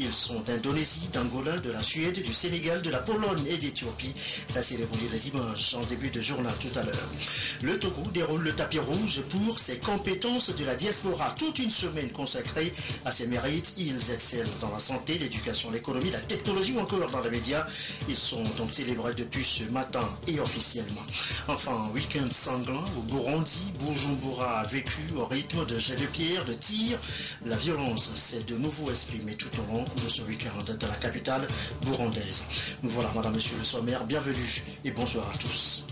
Ils sont d'Indonésie, d'Angola, de la Suède, du Sénégal, de la Pologne et d'Éthiopie. La cérémonie des images en début de journal tout à l'heure. Le Togo déroule le tapis rouge pour ses compétences de la diaspora. Toute une semaine consacrée à ses mérites. Ils excellent dans la santé, l'éducation, l'économie, la technologie ou encore dans les médias. Ils sont donc célébrés depuis ce matin et officiellement. Enfin, week-end sanglant au Burundi, Bujumbura a vécu au rythme de jets de pierre, de tirs. La violence s'est de nouveau exprimée tout au long de ce week-end dans la capitale burundaise. Voilà, madame, monsieur le sommaire, bienvenue et bonsoir à tous.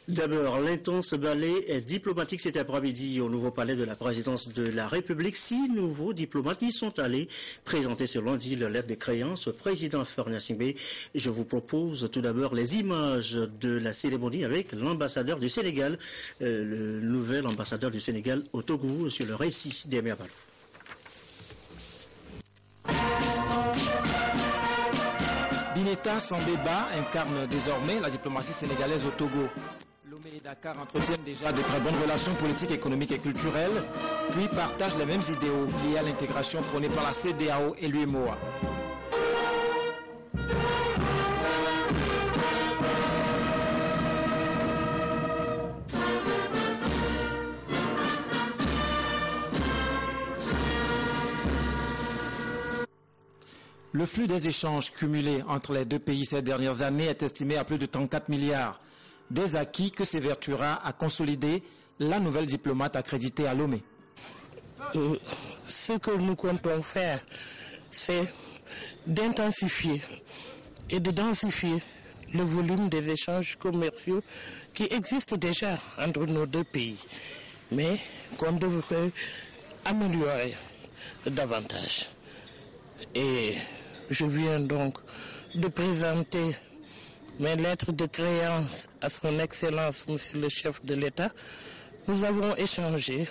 D'abord, l'intense balai diplomatique cet après-midi au nouveau palais de la présidence de la République. 6 nouveaux diplomates y sont allés présenter ce lundi leur lettre de créance au président Faure Gnassingbé. Je vous propose tout d'abord les images de la cérémonie avec l'ambassadeur du Sénégal, le nouvel ambassadeur du Sénégal au Togo, sur le récit d'Emir Balo. Bineta Sambeba incarne désormais la diplomatie sénégalaise au Togo. Lomé et Dakar entretiennent déjà de très bonnes relations politiques, économiques et culturelles, puis partagent les mêmes idéaux liés à l'intégration prônée par la CEDEAO et l'UEMOA. Le flux des échanges cumulés entre les deux pays ces dernières années est estimé à plus de 34 milliards. Des acquis que s'évertuera à consolider la nouvelle diplomate accréditée à Lomé. Ce que nous comptons faire, c'est d'intensifier et de densifier le volume des échanges commerciaux qui existent déjà entre nos deux pays, mais qu'on devrait améliorer davantage. Et je viens donc de présenter mes lettres de créance à son Excellence, Monsieur le chef de l'État. Nous avons échangé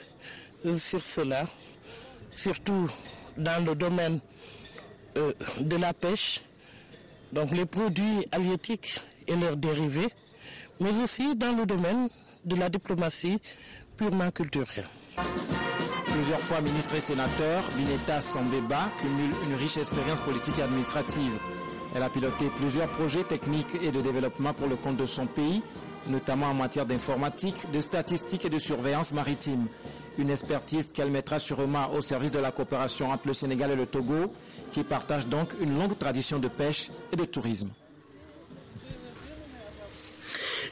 sur cela, surtout dans le domaine de la pêche, donc les produits halieutiques et leurs dérivés, mais aussi dans le domaine de la diplomatie purement culturelle. Plusieurs fois ministre et sénateur, Bineta Sambeba cumule une riche expérience politique et administrative. Elle a piloté plusieurs projets techniques et de développement pour le compte de son pays, notamment en matière d'informatique, de statistiques et de surveillance maritime. Une expertise qu'elle mettra sûrement au service de la coopération entre le Sénégal et le Togo, qui partagent donc une longue tradition de pêche et de tourisme.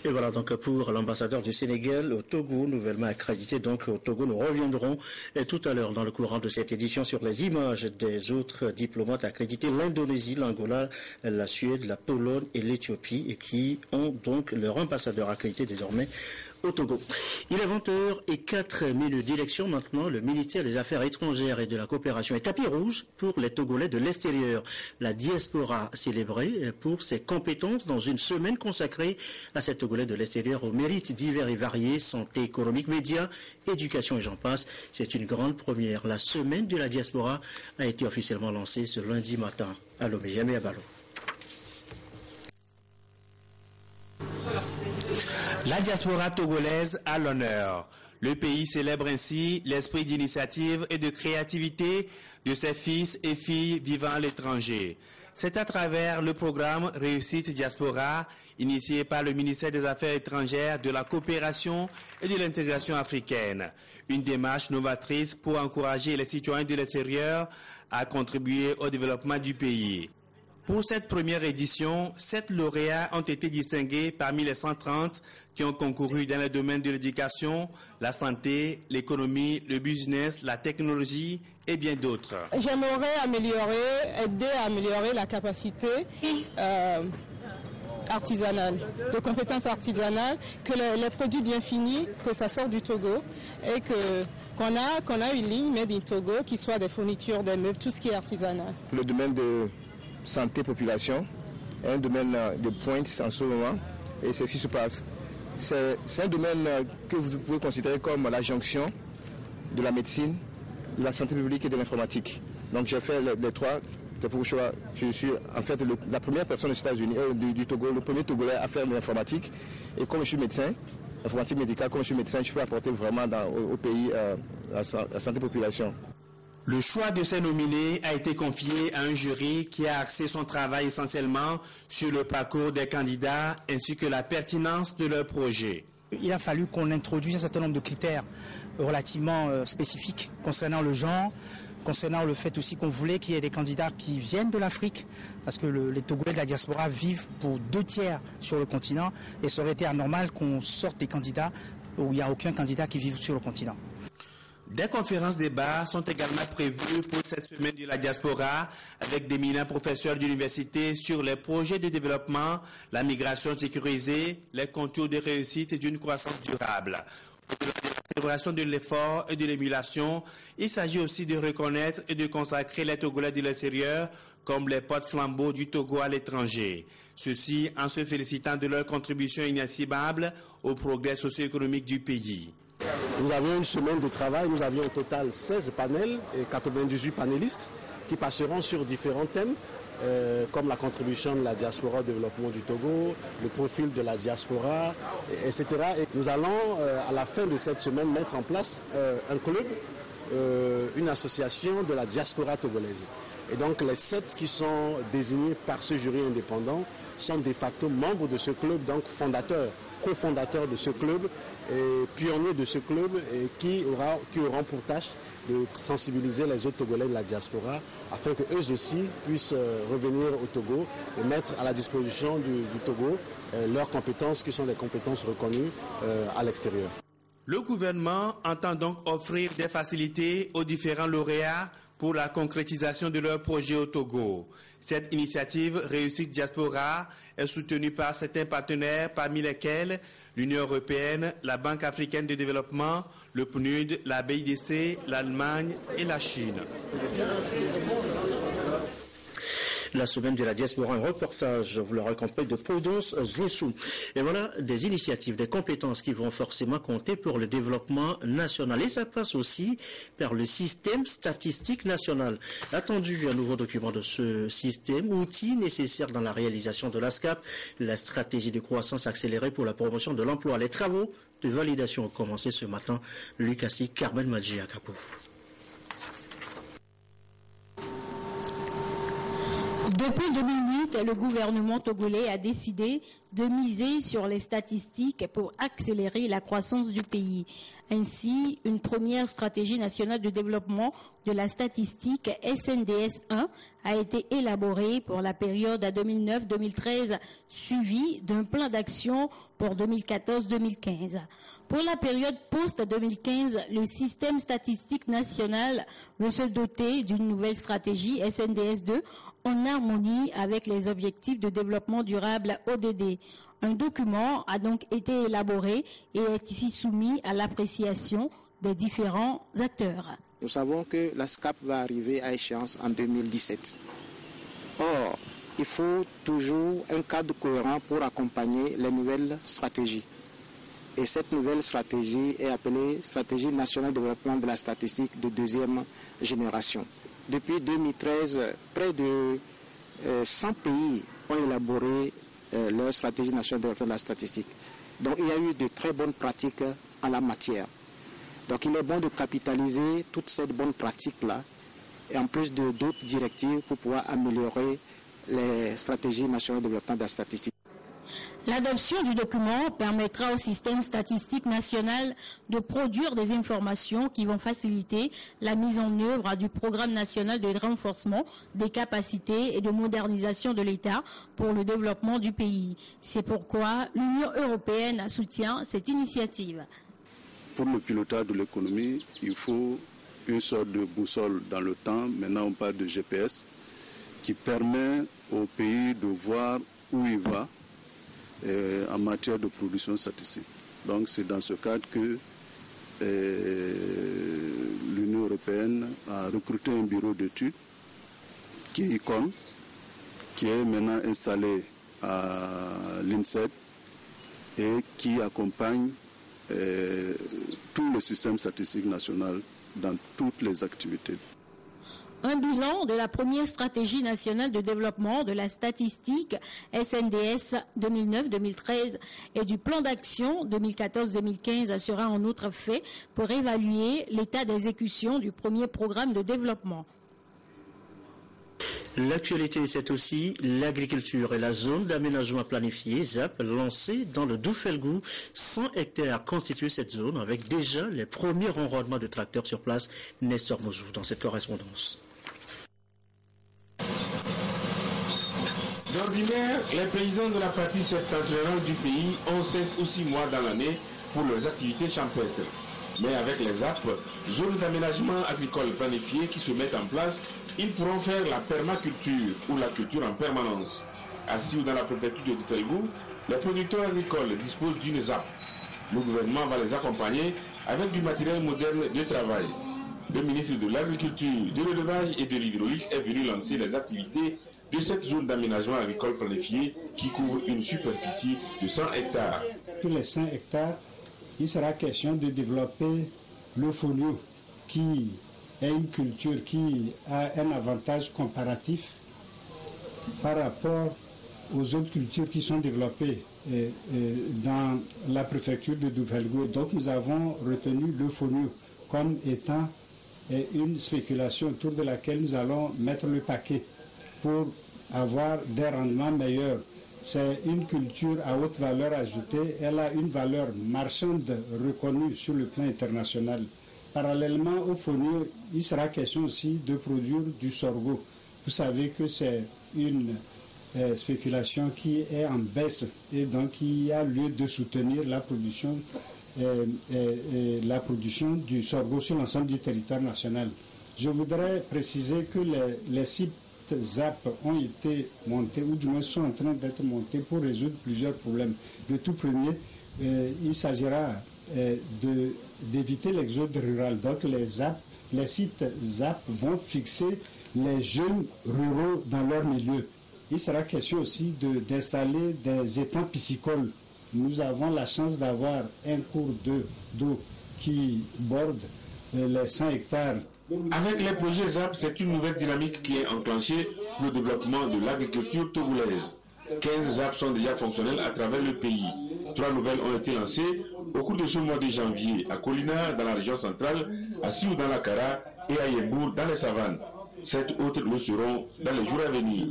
Et voilà donc pour l'ambassadeur du Sénégal au Togo, nouvellement accrédité donc au Togo. Nous reviendrons tout à l'heure dans le courant de cette édition sur les images des autres diplomates accrédités, l'Indonésie, l'Angola, la Suède, la Pologne et l'Éthiopie, et qui ont donc leur ambassadeur accrédité désormais au Togo. Il est 20h04. Direction maintenant le ministère des Affaires étrangères et de la coopération et tapis rouge pour les Togolais de l'extérieur. La diaspora célébrée pour ses compétences dans une semaine consacrée à ces Togolais de l'extérieur aux mérites divers et variés, santé, économique, médias, éducation et j'en passe. C'est une grande première. La semaine de la diaspora a été officiellement lancée ce lundi matin à Lomé. Jamais à Balo. La diaspora togolaise a l'honneur. Le pays célèbre ainsi l'esprit d'initiative et de créativité de ses fils et filles vivant à l'étranger. C'est à travers le programme Réussite Diaspora, initié par le ministère des Affaires étrangères, de la coopération et de l'intégration africaine. Une démarche novatrice pour encourager les citoyens de l'extérieur à contribuer au développement du pays. Pour cette première édition, 7 lauréats ont été distingués parmi les 130 qui ont concouru dans les domaines de l'éducation, la santé, l'économie, le business, la technologie et bien d'autres. J'aimerais aider à améliorer la capacité artisanale, de compétences artisanales, que les produits bien finis, que ça sort du Togo et qu'on a une ligne made in Togo qui soit des fournitures, des meubles, tout ce qui est artisanal. Le domaine de santé population est un domaine de pointe en ce moment et c'est ce qui se passe. C'est un domaine que vous pouvez considérer comme la jonction de la médecine, de la santé publique et de l'informatique. Donc j'ai fait les trois. C'est pour que je suis en fait la première personne aux États-Unis, du Togo, le premier Togolais à faire l'informatique. Et comme je suis médecin, informatique médicale, comme je suis médecin, je peux apporter vraiment au pays la santé population. Le choix de ces nominés a été confié à un jury qui a axé son travail essentiellement sur le parcours des candidats ainsi que la pertinence de leur projet. Il a fallu qu'on introduise un certain nombre de critères relativement spécifiques concernant le genre, concernant le fait aussi qu'on voulait qu'il y ait des candidats qui viennent de l'Afrique, parce que les Togolais de la diaspora vivent pour 2/3 sur le continent, et ça aurait été anormal qu'on sorte des candidats où il n'y a aucun candidat qui vive sur le continent. Des conférences-débats sont également prévues pour cette semaine de la diaspora avec d'éminents professeurs d'université sur les projets de développement, la migration sécurisée, les contours de réussite et d'une croissance durable. Au-delà de la célébration de l'effort et de l'émulation, il s'agit aussi de reconnaître et de consacrer les Togolais de l'extérieur comme les porte-flambeaux du Togo à l'étranger. Ceci en se félicitant de leur contribution inestimable au progrès socio-économique du pays. Nous avions une semaine de travail, nous avions au total 16 panels et 98 panélistes qui passeront sur différents thèmes comme la contribution de la diaspora au développement du Togo, le profil de la diaspora, etc. Et nous allons à la fin de cette semaine mettre en place un club, une association de la diaspora togolaise. Et donc les 7 qui sont désignés par ce jury indépendant sont de facto membres de ce club, donc fondateurs, cofondateurs de ce club, et pionniers de ce club, et qui auront pour tâche de sensibiliser les autres Togolais de la diaspora afin qu'eux aussi puissent revenir au Togo et mettre à la disposition du Togo leurs compétences qui sont des compétences reconnues à l'extérieur. Le gouvernement entend donc offrir des facilités aux différents lauréats pour la concrétisation de leurs projets au Togo. Cette initiative Réussite Diaspora est soutenue par certains partenaires, parmi lesquels l'Union européenne, la Banque africaine de développement, le PNUD, la BIDC, l'Allemagne et la Chine. La semaine de la diaspora, un reportage, vous l'aurez compris, de Prudence Zessou. Et voilà des initiatives, des compétences qui vont forcément compter pour le développement national. Et ça passe aussi par le système statistique national. Attendu un nouveau document de ce système, outil nécessaire dans la réalisation de l'ASCAP, la stratégie de croissance accélérée pour la promotion de l'emploi. Les travaux de validation ont commencé ce matin. Lucassi, Carmen Madji à Capou. Depuis 2008, le gouvernement togolais a décidé de miser sur les statistiques pour accélérer la croissance du pays. Ainsi, une première stratégie nationale de développement de la statistique SNDS 1 a été élaborée pour la période 2009-2013, suivie d'un plan d'action pour 2014-2015. Pour la période post-2015, le système statistique national veut se doter d'une nouvelle stratégie SNDS 2 en harmonie avec les objectifs de développement durable ODD. Un document a donc été élaboré et est ici soumis à l'appréciation des différents acteurs. Nous savons que la SCAP va arriver à échéance en 2017. Or, il faut toujours un cadre cohérent pour accompagner les nouvelles stratégies. Et cette nouvelle stratégie est appelée Stratégie nationale de développement de la statistique de deuxième génération. Depuis 2013, près de 100 pays ont élaboré leur stratégie nationale de développement de la statistique. Donc il y a eu de très bonnes pratiques en la matière. Donc il est bon de capitaliser toutes ces bonnes pratiques-là, et en plus de d'autres directives pour pouvoir améliorer les stratégies nationales de développement de la statistique. L'adoption du document permettra au système statistique national de produire des informations qui vont faciliter la mise en œuvre du programme national de renforcement des capacités et de modernisation de l'État pour le développement du pays. C'est pourquoi l'Union européenne soutient cette initiative. Pour le pilotage de l'économie, il faut une sorte de boussole dans le temps. Maintenant, on parle de GPS qui permet au pays de voir où il va en matière de production statistique. Donc c'est dans ce cadre que l'Union européenne a recruté un bureau d'études qui est ICOM, qui est maintenant installé à l'INSEAD et qui accompagne tout le système statistique national dans toutes les activités. Un bilan de la première stratégie nationale de développement de la statistique SNDS 2009-2013 et du plan d'action 2014-2015 sera en outre fait pour évaluer l'état d'exécution du premier programme de développement. L'actualité, c'est aussi l'agriculture et la zone d'aménagement planifié, ZAP, lancée dans le Doufelgou. 100 hectares constituent cette zone avec déjà les premiers enrôlements de tracteurs sur place. Nestor Mozou dans cette correspondance. D'ordinaire, les paysans de la partie septentrionale du pays ont 5 ou 6 mois dans l'année pour leurs activités champêtres. Mais avec les ZAP, zones d'aménagement agricole planifiées qui se mettent en place, ils pourront faire la permaculture ou la culture en permanence. Assis ou dans la préfecture de Doufelgou, les producteurs agricoles disposent d'une ZAP. Le gouvernement va les accompagner avec du matériel moderne de travail. Le ministre de l'Agriculture, de l'Élevage et de l'Hydraulique est venu lancer les activités de cette zone d'aménagement agricole planifiée qui couvre une superficie de 100 hectares. Sur les 100 hectares, il sera question de développer le fonio, qui est une culture qui a un avantage comparatif par rapport aux autres cultures qui sont développées dans la préfecture de Doufelgou. Donc nous avons retenu le fonio comme étant une spéculation autour de laquelle nous allons mettre le paquet pour avoir des rendements meilleurs. C'est une culture à haute valeur ajoutée. Elle a une valeur marchande reconnue sur le plan international. Parallèlement au fonio, il sera question aussi de produire du sorgho. Vous savez que c'est une spéculation qui est en baisse et donc il y a lieu de soutenir la production du sorgho sur l'ensemble du territoire national. Je voudrais préciser que les sites ZAP ont été montés, ou du moins sont en train d'être montés pour résoudre plusieurs problèmes. Le tout premier, il s'agira d'éviter l'exode rural. Donc les sites ZAP vont fixer les jeunes ruraux dans leur milieu. Il sera question aussi d'installer des étangs piscicoles. Nous avons la chance d'avoir un cours d'eau qui borde les 100 hectares. Avec les projets ZAP, c'est une nouvelle dynamique qui est enclenchée pour le développement de l'agriculture togolaise. 15 ZAP sont déjà fonctionnels à travers le pays. 3 nouvelles ont été lancées au cours de ce mois de janvier à Colina, dans la région centrale, à Siou dans la Kara et à Yembour dans les savanes. 7 autres le seront dans les jours à venir.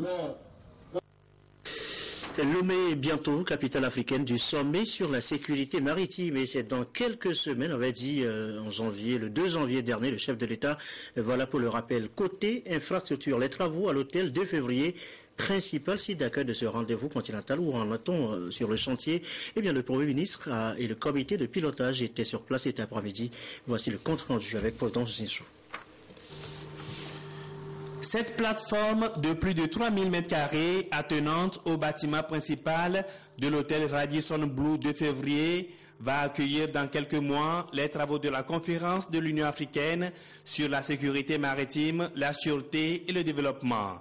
Lomé est bientôt capitale africaine du sommet sur la sécurité maritime et c'est dans quelques semaines, on avait dit en janvier, le 2 janvier dernier, le chef de l'État, voilà pour le rappel. Côté infrastructure, les travaux à l'hôtel 2 février, principal site d'accueil de ce rendez-vous continental où en est-on sur le chantier? Eh bien, le Premier ministre et le comité de pilotage étaient sur place cet après-midi. Voici le compte rendu avec Prudence Zinsou. Cette plateforme de plus de 3000 m2 attenante au bâtiment principal de l'hôtel Radisson Blu 2 février va accueillir dans quelques mois les travaux de la conférence de l'Union africaine sur la sécurité maritime, la sûreté et le développement.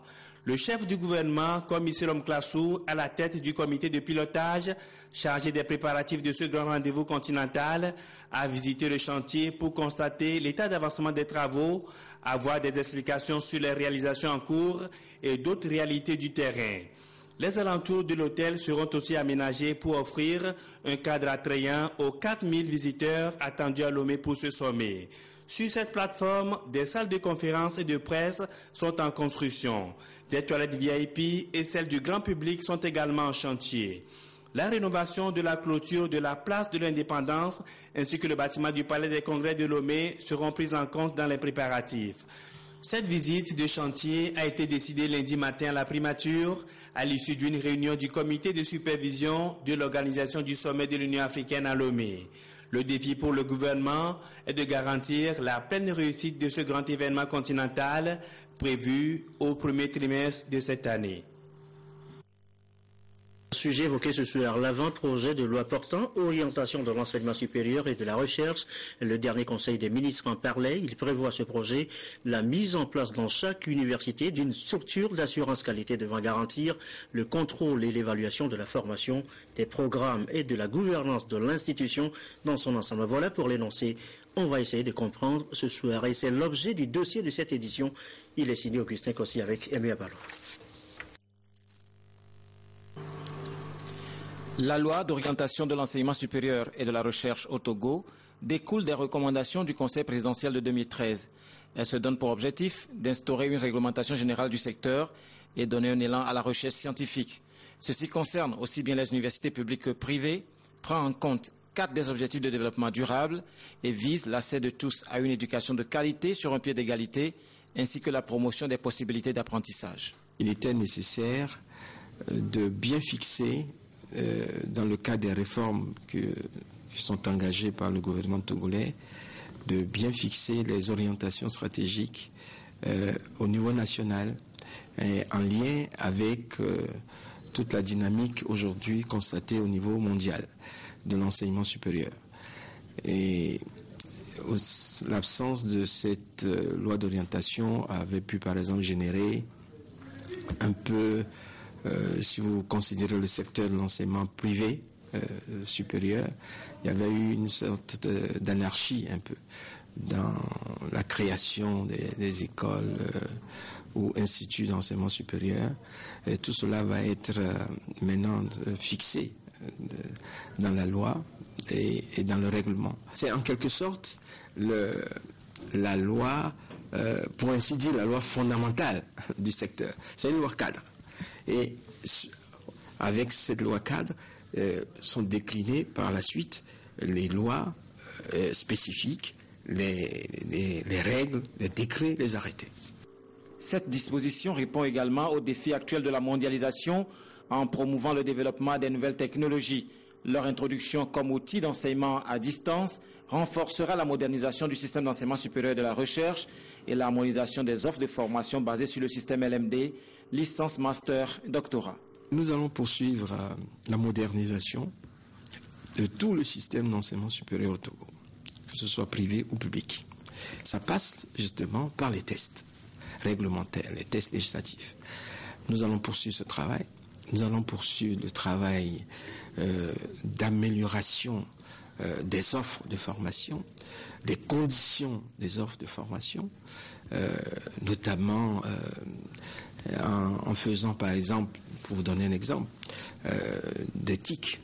Le chef du gouvernement, commissaire Omklassou, à la tête du comité de pilotage chargé des préparatifs de ce grand rendez-vous continental, a visité le chantier pour constater l'état d'avancement des travaux, avoir des explications sur les réalisations en cours et d'autres réalités du terrain. Les alentours de l'hôtel seront aussi aménagés pour offrir un cadre attrayant aux 4000 visiteurs attendus à Lomé pour ce sommet. Sur cette plateforme, des salles de conférences et de presse sont en construction. Des toilettes VIP et celles du grand public sont également en chantier. La rénovation de la clôture de la place de l'Indépendance ainsi que le bâtiment du Palais des Congrès de Lomé seront prises en compte dans les préparatifs. Cette visite de chantier a été décidée lundi matin à la primature à l'issue d'une réunion du comité de supervision de l'organisation du sommet de l'Union africaine à Lomé. Le défi pour le gouvernement est de garantir la pleine réussite de ce grand événement continental prévu au premier trimestre de cette année. Sujet évoqué ce soir, l'avant-projet de loi portant orientation de l'enseignement supérieur et de la recherche. Le dernier conseil des ministres en parlait. Il prévoit ce projet la mise en place dans chaque université d'une structure d'assurance qualité devant garantir le contrôle et l'évaluation de la formation, des programmes et de la gouvernance de l'institution dans son ensemble. Voilà pour l'énoncé. On va essayer de comprendre ce soir et c'est l'objet du dossier de cette édition. Il est signé Augustin Kossi avec Aimé Abalo. La loi d'orientation de l'enseignement supérieur et de la recherche au Togo découle des recommandations du Conseil présidentiel de 2013. Elle se donne pour objectif d'instaurer une réglementation générale du secteur et donner un élan à la recherche scientifique. Ceci concerne aussi bien les universités publiques que privées, prend en compte 4 des objectifs de développement durable et vise l'accès de tous à une éducation de qualité sur un pied d'égalité, ainsi que la promotion des possibilités d'apprentissage. Il était nécessaire de bien fixer dans le cadre des réformes qui sont engagées par le gouvernement togolais, de bien fixer les orientations stratégiques au niveau national, en lien avec toute la dynamique aujourd'hui constatée au niveau mondial de l'enseignement supérieur. Et l'absence de cette loi d'orientation avait pu par exemple générer un peu, si vous considérez le secteur de l'enseignement privé supérieur, il y avait eu une sorte d'anarchie un peu dans la création des écoles ou instituts d'enseignement supérieur. Et tout cela va être maintenant fixé dans la loi et dans le règlement. C'est en quelque sorte la loi, pour ainsi dire, la loi fondamentale du secteur. C'est une loi cadre. Et avec cette loi cadre, sont déclinées par la suite les lois spécifiques, les règles, les décrets, les arrêtés. Cette disposition répond également aux défis actuels de la mondialisation en promouvant le développement des nouvelles technologies. Leur introduction comme outil d'enseignement à distance renforcera la modernisation du système d'enseignement supérieur et de la recherche et l'harmonisation des offres de formation basées sur le système LMD, licence, master, doctorat. Nous allons poursuivre la modernisation de tout le système d'enseignement supérieur au Togo, que ce soit privé ou public. Ça passe justement par les tests réglementaires, les tests législatifs. Nous allons poursuivre ce travail. Nous allons poursuivre le travail d'amélioration des offres de formation, des conditions des offres de formation, notamment en faisant par exemple, pour vous donner un exemple, d'éthique,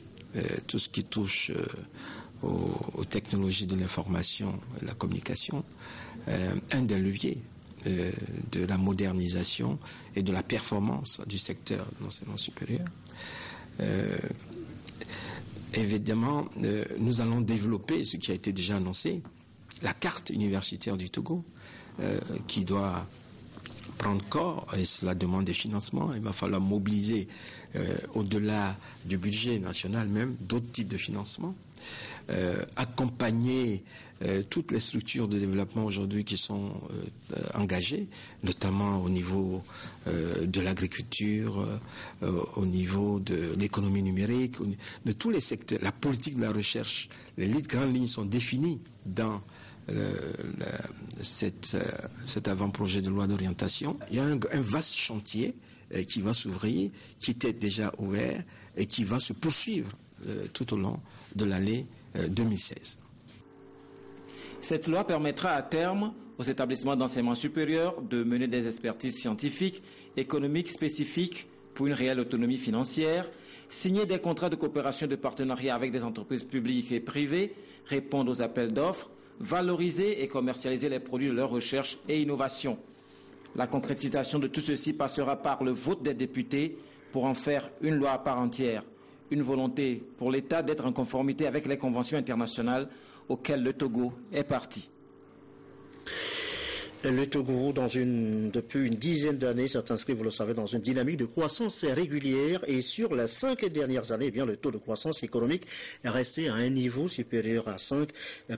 tout ce qui touche aux technologies de l'information et de la communication, un des leviers de la modernisation et de la performance du secteur de l'enseignement supérieur. Évidemment, nous allons développer ce qui a été déjà annoncé, la carte universitaire du Togo, qui doit prendre corps, et cela demande des financements. Il va falloir mobiliser, au-delà du budget national même, d'autres types de financements. Accompagner toutes les structures de développement aujourd'hui qui sont engagées, notamment au niveau de l'agriculture, au niveau de l'économie numérique, de tous les secteurs. La politique de la recherche, les grandes lignes sont définies dans cet avant-projet de loi d'orientation. Il y a un vaste chantier qui va s'ouvrir, qui était déjà ouvert et qui va se poursuivre tout au long de l'année 2016. Cette loi permettra à terme aux établissements d'enseignement supérieur de mener des expertises scientifiques, économiques spécifiques pour une réelle autonomie financière, signer des contrats de coopération et de partenariat avec des entreprises publiques et privées, répondre aux appels d'offres, valoriser et commercialiser les produits de leur recherche et innovation. La concrétisation de tout ceci passera par le vote des députés pour en faire une loi à part entière. Une volonté pour l'État d'être en conformité avec les conventions internationales auxquelles le Togo est parti. Le Togo, depuis une dizaine d'années, s'inscrit, vous le savez, dans une dynamique de croissance régulière et sur les 5 dernières années, le taux de croissance économique est resté à un niveau supérieur à 5.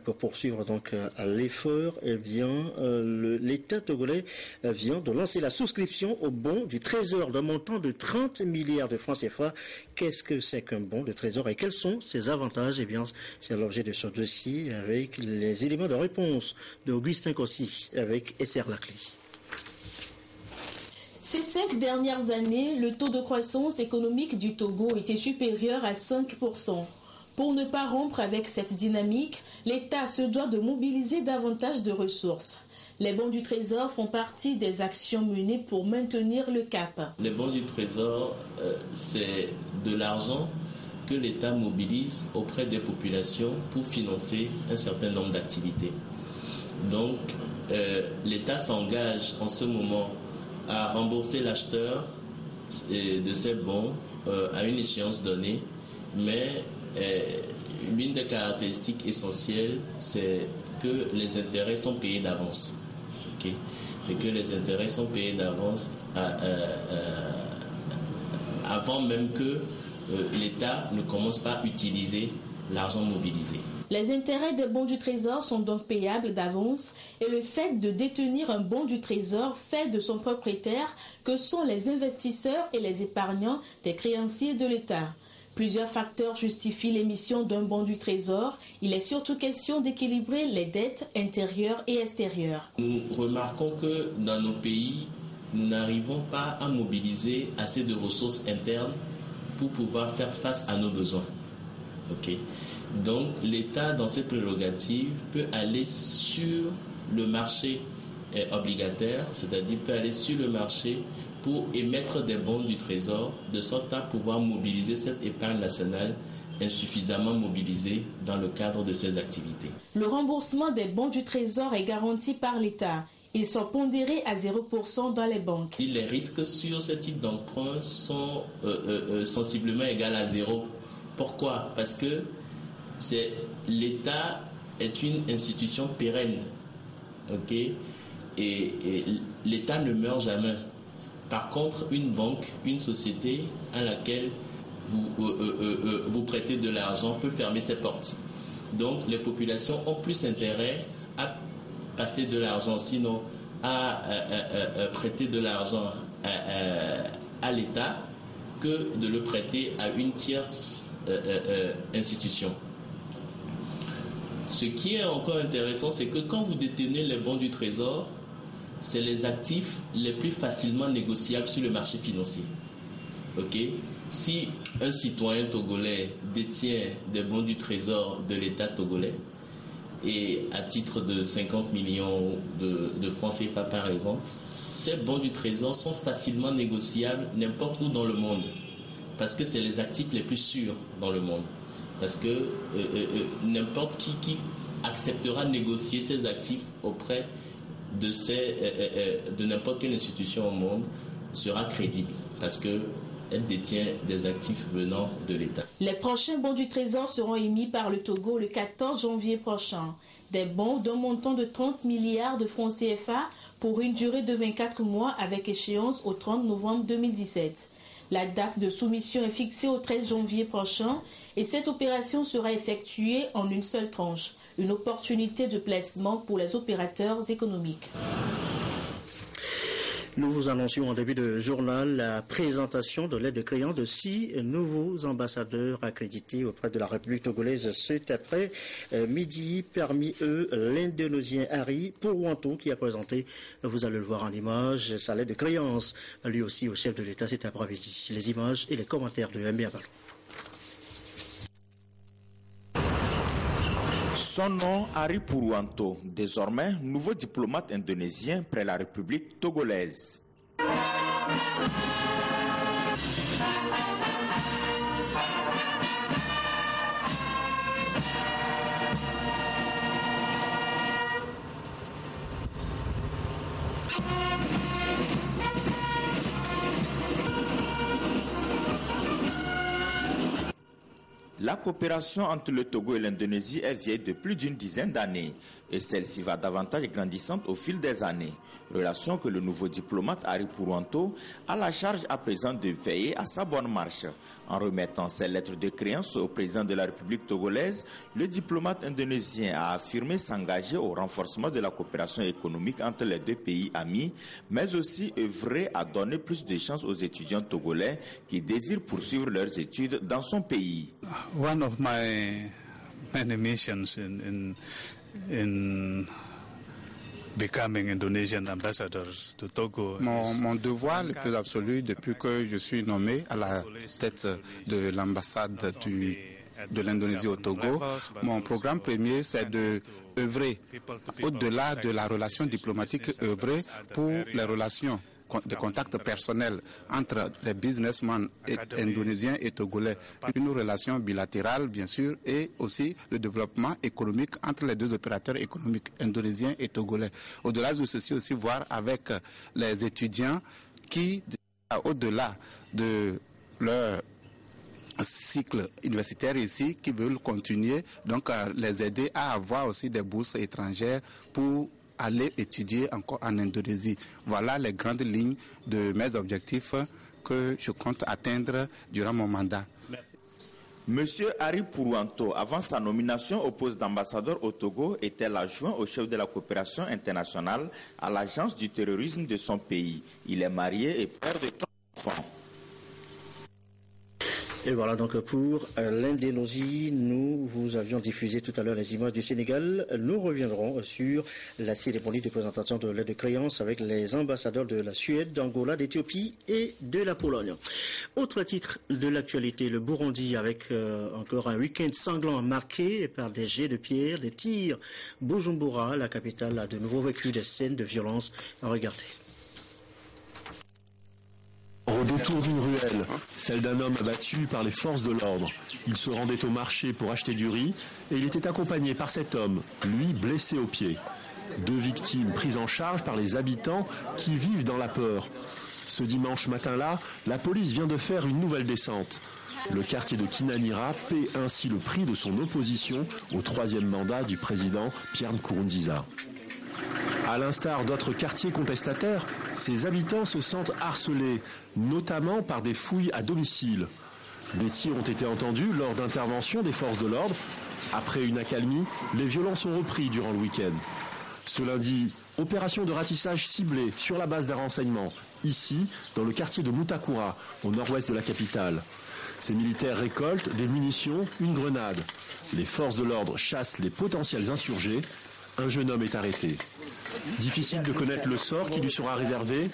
Pour poursuivre donc l'effort, l'État togolais vient de lancer la souscription au bon du Trésor d'un montant de 30 milliards de francs CFA. Qu'est-ce que c'est qu'un bon de Trésor et quels sont ses avantages? C'est l'objet de ce dossier avec les éléments de réponse d'Augustin Kossi avec SR Laclé. Ces 5 dernières années, le taux de croissance économique du Togo était supérieur à 5%. Pour ne pas rompre avec cette dynamique, l'État se doit de mobiliser davantage de ressources. Les bons du Trésor font partie des actions menées pour maintenir le cap. Les bons du Trésor, c'est de l'argent que l'État mobilise auprès des populations pour financer un certain nombre d'activités. Donc, l'État s'engage en ce moment à rembourser l'acheteur de ces bons à une échéance donnée, mais l'une des caractéristiques essentielles, c'est que les intérêts sont payés d'avance. Okay? C'est que les intérêts sont payés d'avance avant même que l'État ne commence pas à utiliser l'argent mobilisé. Les intérêts des bons du Trésor sont donc payables d'avance et le fait de détenir un bon du Trésor fait de son propriétaire que sont les investisseurs et les épargnants des créanciers de l'État. Plusieurs facteurs justifient l'émission d'un bon du Trésor. Il est surtout question d'équilibrer les dettes intérieures et extérieures. Nous remarquons que dans nos pays, nous n'arrivons pas à mobiliser assez de ressources internes pour pouvoir faire face à nos besoins. Okay. Donc l'État, dans ses prérogatives, peut aller sur le marché obligataire, c'est-à-dire peut aller sur le marché pour émettre des bons du Trésor, de sorte à pouvoir mobiliser cette épargne nationale insuffisamment mobilisée dans le cadre de ses activités. Le remboursement des bons du Trésor est garanti par l'État. Ils sont pondérés à 0% dans les banques. Les risques sur ce type d'emprunt sont sensiblement égaux à 0. Pourquoi? Parce que l'État est une institution pérenne, okay? Et l'État ne meurt jamais. Par contre, une banque, une société à laquelle vous prêtez de l'argent peut fermer ses portes. Donc les populations ont plus intérêt à passer de l'argent, sinon à prêter de l'argent à l'État que de le prêter à une tierce institution. Ce qui est encore intéressant, c'est que quand vous détenez les bons du Trésor, c'est les actifs les plus facilement négociables sur le marché financier. Okay? Si un citoyen togolais détient des bons du Trésor de l'État togolais, et à titre de 50 millions de francs CFA par exemple, ces bons du Trésor sont facilement négociables n'importe où dans le monde. Parce que c'est les actifs les plus sûrs dans le monde. Parce que n'importe qui acceptera négocier ces actifs auprès de n'importe quelle institution au monde sera crédible. Parce qu'elle détient des actifs venant de l'État. Les prochains bons du Trésor seront émis par le Togo le 14 janvier prochain. Des bons d'un montant de 30 milliards de francs CFA pour une durée de 24 mois avec échéance au 30 novembre 2017. La date de soumission est fixée au 13 janvier prochain et cette opération sera effectuée en une seule tranche. Une opportunité de placement pour les opérateurs économiques. Nous vous annoncions en début de journal la présentation de l'aide de créance de 6 nouveaux ambassadeurs accrédités auprès de la République togolaise cet après-midi. Parmi eux, l'Indonésien Harry Purwanto qui a présenté, vous allez le voir en image, sa lettre de créance, lui aussi au chef de l'État cet après-midi. Les images et les commentaires de MB Abalo. Son nom, Harry Purwanto, désormais nouveau diplomate indonésien près la République togolaise. La coopération entre le Togo et l'Indonésie est vieille de plus d'une dizaine d'années. et celle-ci va davantage grandissante au fil des années. Relation que le nouveau diplomate Henri Pourouanto a la charge à présent de veiller à sa bonne marche. En remettant ses lettres de créance au président de la République togolaise, le diplomate indonésien a affirmé s'engager au renforcement de la coopération économique entre les deux pays amis, mais aussi œuvrer à donner plus de chances aux étudiants togolais qui désirent poursuivre leurs études dans son pays. One of my many missions in becoming Indonesian ambassador to Togo. Mon devoir le plus absolu depuis que je suis nommé à la tête de l'ambassade de l'Indonésie au Togo, mon programme premier, c'est de œuvrer au-delà de la relation diplomatique, œuvrer pour les relations de contact personnel entre les businessmen indonésiens et togolais, une relation bilatérale bien sûr, et aussi le développement économique entre les deux opérateurs économiques indonésiens et togolais. Au-delà de ceci aussi, voir avec les étudiants qui, au-delà de leur cycle universitaire ici, qui veulent continuer, donc les aider à avoir aussi des bourses étrangères pour aller étudier encore en Indonésie. Voilà les grandes lignes de mes objectifs que je compte atteindre durant mon mandat. Monsieur Henri Pourouanto, avant sa nomination au poste d'ambassadeur au Togo, était l'adjoint au chef de la coopération internationale à l'agence du terrorisme de son pays. Il est marié et père de 3 enfants. Et voilà donc pour l'Indonésie. Nous vous avions diffusé tout à l'heure les images du Sénégal. Nous reviendrons sur la cérémonie de présentation de l'aide de créance avec les ambassadeurs de la Suède, d'Angola, d'Éthiopie et de la Pologne. Autre titre de l'actualité, le Burundi avec encore un week-end sanglant marqué par des jets de pierre, des tirs. Bujumbura, la capitale, a de nouveau vécu des scènes de violence. Regardez. Au détour d'une ruelle, celle d'un homme abattu par les forces de l'ordre. Il se rendait au marché pour acheter du riz et il était accompagné par cet homme, lui blessé au pied. 2 victimes prises en charge par les habitants qui vivent dans la peur. Ce dimanche matin-là, la police vient de faire une nouvelle descente. Le quartier de Kinanira paie ainsi le prix de son opposition au 3e mandat du président Pierre Nkurunziza. À l'instar d'autres quartiers contestataires, ces habitants se sentent harcelés, notamment par des fouilles à domicile. Des tirs ont été entendus lors d'interventions des forces de l'ordre. Après une accalmie, les violences ont repris durant le week-end. Ce lundi, opération de ratissage ciblée sur la base d'un renseignement, ici, dans le quartier de Mutakura, au nord-ouest de la capitale. Ces militaires récoltent des munitions, une grenade. Les forces de l'ordre chassent les potentiels insurgés. Un jeune homme est arrêté. Difficile de connaître le sort qui lui sera réservé.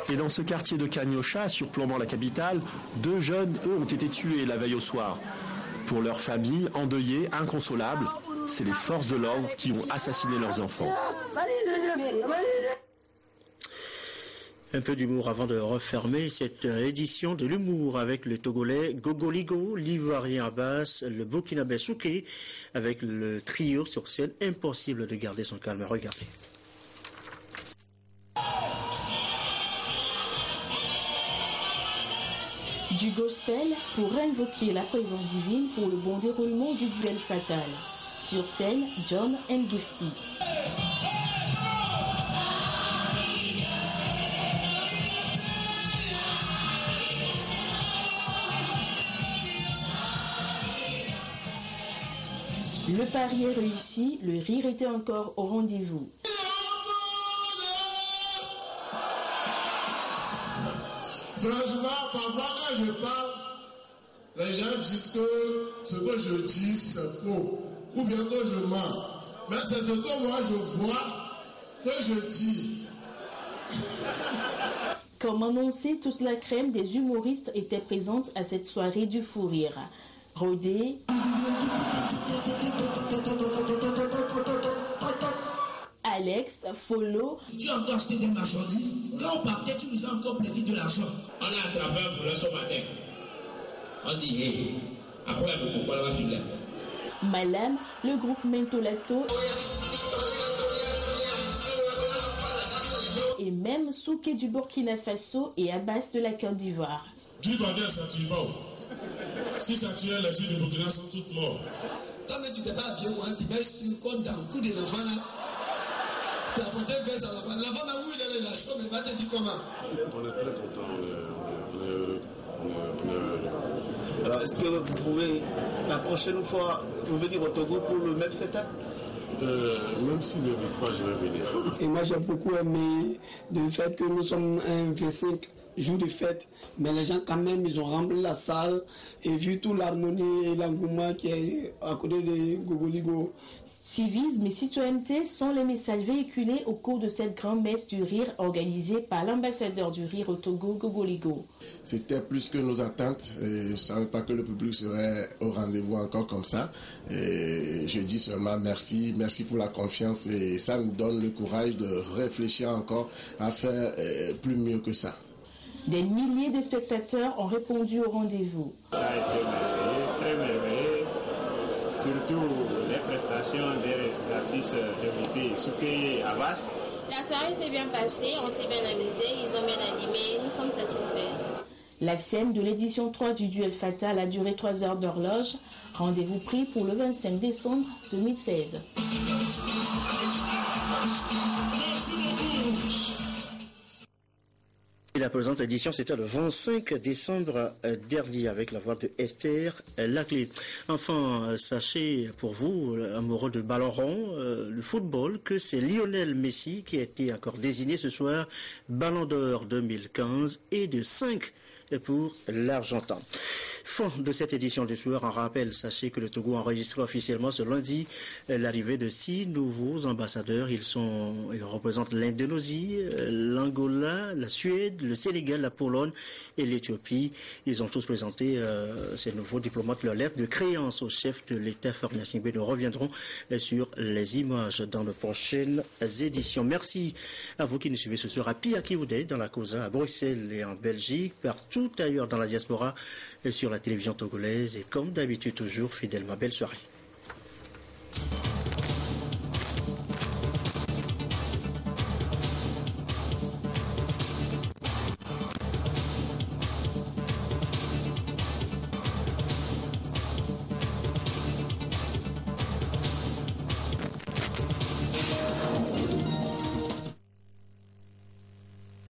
Et dans ce quartier de Kanyosha, surplombant la capitale, 2 jeunes, eux, ont été tués la veille au soir. Pour leur famille, endeuillée, inconsolable, c'est les forces de l'ordre qui ont assassiné leurs enfants. Un peu d'humour avant de refermer cette édition de l'humour avec le Togolais Gogoligo, l'Ivoirien Abbas, le Burkinabé Souké, avec le trio sur scène. Impossible de garder son calme. Regardez. Du gospel pour invoquer la présence divine pour le bon déroulement du duel fatal. Sur scène, John and Gifty. Le pari est réussi, le rire était encore au rendez-vous. Franchement, parfois quand je parle, les gens disent que ce que je dis c'est faux, ou bien que je mens. Mais c'est ce que moi je vois, que je dis. Comme annoncé, toute la crème des humoristes était présente à cette soirée du fou rire. Rodé, Alex, Follow. Tu as encore acheté des marchandises. Quand on partait, tu nous as encore perdu de l'argent. On a attrapé un voleur ce matin. On dit, hé, après, pourquoi la va Malam, le groupe Mentolato et même Souké du Burkina Faso et Abbas de la Côte d'Ivoire. Tu dois dire ça, tu vas. Si ça tue, les yeux du Burkina sont toutes morts. Quand même, tu t'es pas habillé pour un dimanche, tu comptes dans le cou de l'enfant là. Tu as apporté un verre à l'enfant. L'enfant, même où il est, il a chaud, mais il va te dire comment. On est très content, on est heureux. Alors, est-ce que vous pouvez, la prochaine fois, revenir au Togo pour le même fête? Même s'il ne veut pas, je vais venir. Et moi, j'ai beaucoup aimé le fait que nous sommes un 25 jours de fête, mais les gens, quand même, ils ont rempli la salle et vu toute l'harmonie et l'engouement qui est à côté de Gogoligo. Civisme et citoyenneté sont les messages véhiculés au cours de cette grande messe du rire organisée par l'ambassadeur du rire au Togo, Gogoligo. C'était plus que nos attentes. Et je ne savais pas que le public serait au rendez-vous encore comme ça. Et je dis seulement merci pour la confiance et ça nous donne le courage de réfléchir encore à faire plus mieux que ça. Des milliers de spectateurs ont répondu au rendez-vous. Ça a été merveilleux, très merveilleux. Surtout les prestations des artistes invités, Souké et Abbas. La soirée s'est bien passée, on s'est bien amusé, ils ont bien animé, nous sommes satisfaits. La scène de l'édition 3 du duel fatal a duré 3 heures d'horloge. Rendez-vous pris pour le 25 décembre 2016. Et la présente édition, c'était le 25 décembre dernier avec la voix de Esther Laclé. Enfin, sachez pour vous, amoureux de ballon rond, le football, que c'est Lionel Messi qui a été encore désigné ce soir Ballon d'Or 2015 et de 5 pour l'Argentin. Fin de cette édition du soir. En rappel, sachez que le Togo a enregistré officiellement ce lundi l'arrivée de 6 nouveaux ambassadeurs. Ils représentent l'Indonésie, l'Angola, la Suède, le Sénégal, la Pologne et l'Éthiopie. Ils ont tous présenté, ces nouveaux diplomates, leur lettre de créance au chef de l'État, Faure Gnassingbé. Nous reviendrons sur les images dans nos prochaines éditions. Merci à vous qui nous suivez ce soir à Piakivoudé, dans la Causa, à Bruxelles et en Belgique, partout ailleurs dans la diaspora et sur la télévision togolaise. Et comme d'habitude, toujours fidèlement, belle soirée.